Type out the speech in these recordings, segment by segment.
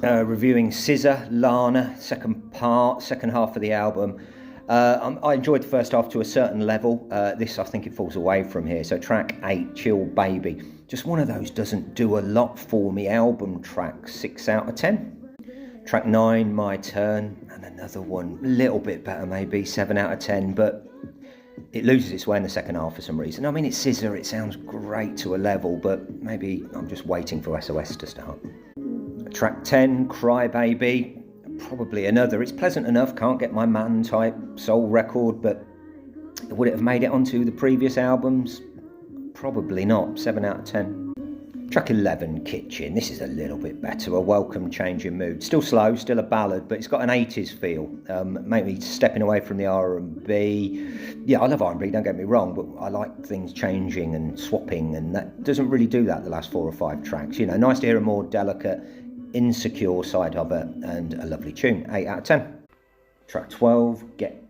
Reviewing SZA Lana, second half of the album. I enjoyed the first half to a certain level. This, I think it falls away from here. So track 8, Chill Baby. Just one of those doesn't do a lot for me. Album track, 6 out of 10. Track 9, My Turn, and another one, a little bit better maybe, 7 out of 10, but it loses its way in the second half for some reason. I mean, it's SZA, it sounds great to a level, but maybe I'm just waiting for SOS to start. Track 10, Crybaby, probably another. It's pleasant enough, can't get my man type soul record, but would it have made it onto the previous albums? Probably not, 7 out of 10. Track 11, Kitchen. This is a little bit better, a welcome change in mood. Still slow, still a ballad, but it's got an 80s feel. Maybe stepping away from the R&B. Yeah, I love R&B, don't get me wrong, but I like things changing and swapping, and that doesn't really do that the last 4 or 5 tracks. You know, nice to hear a more delicate, insecure side of it, and a lovely tune, 8 out of 10. Track 12, Get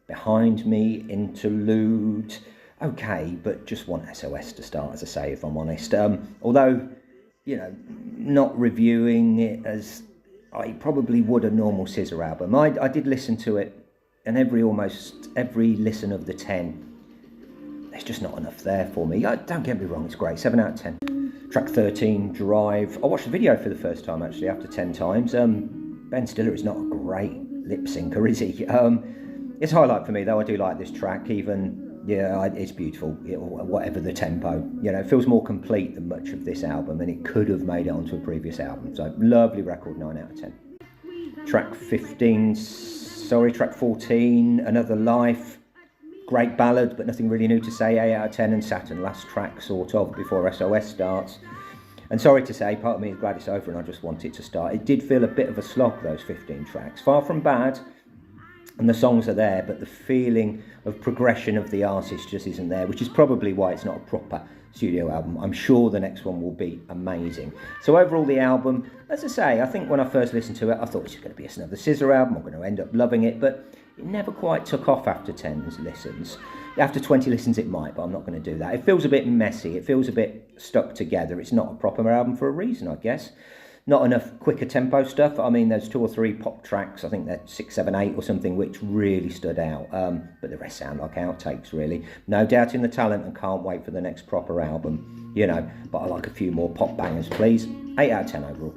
Behind Me, interlude. Okay, but just want SOS to start, as I say, if I'm honest. Although, you know, not reviewing it as I probably would a normal SZA album. I did listen to it, and almost every listen of the 10, there's just not enough there for me. Don't get me wrong, it's great, 7 out of 10. Track 13, Drive. I watched the video for the first time, actually, after 10 times. Ben Stiller is not a great lip syncer, is he? It's a highlight for me, though. I do like this track, even... Yeah, it's beautiful, whatever the tempo. You know, it feels more complete than much of this album, and it could have made it onto a previous album. So, lovely record, 9 out of 10. Track 14, Another Life. Great ballad, but nothing really new to say, 8 out of 10. And Saturn, last track, sort of, before SOS starts. And sorry to say, part of me is glad it's over and I just want it to start. It did feel a bit of a slog, those 15 tracks. Far from bad. And the songs are there, but the feeling of progression of the artist just isn't there, which is probably why it's not a proper studio album. I'm sure the next one will be amazing. So overall, the album, as I say, I think when I first listened to it, I thought it's going to be another SZA album. I'm going to end up loving it, but it never quite took off after 10 listens. After 20 listens, it might, but I'm not going to do that. It feels a bit messy. It feels a bit stuck together. It's not a proper album for a reason, I guess. Not enough quicker tempo stuff. I mean, there's 2 or 3 pop tracks, I think they're 6, 7, 8 or something, which really stood out. But the rest sound like outtakes, really. No doubt in the talent and can't wait for the next proper album, you know. But I like a few more pop bangers, please. 8 out of 10 overall.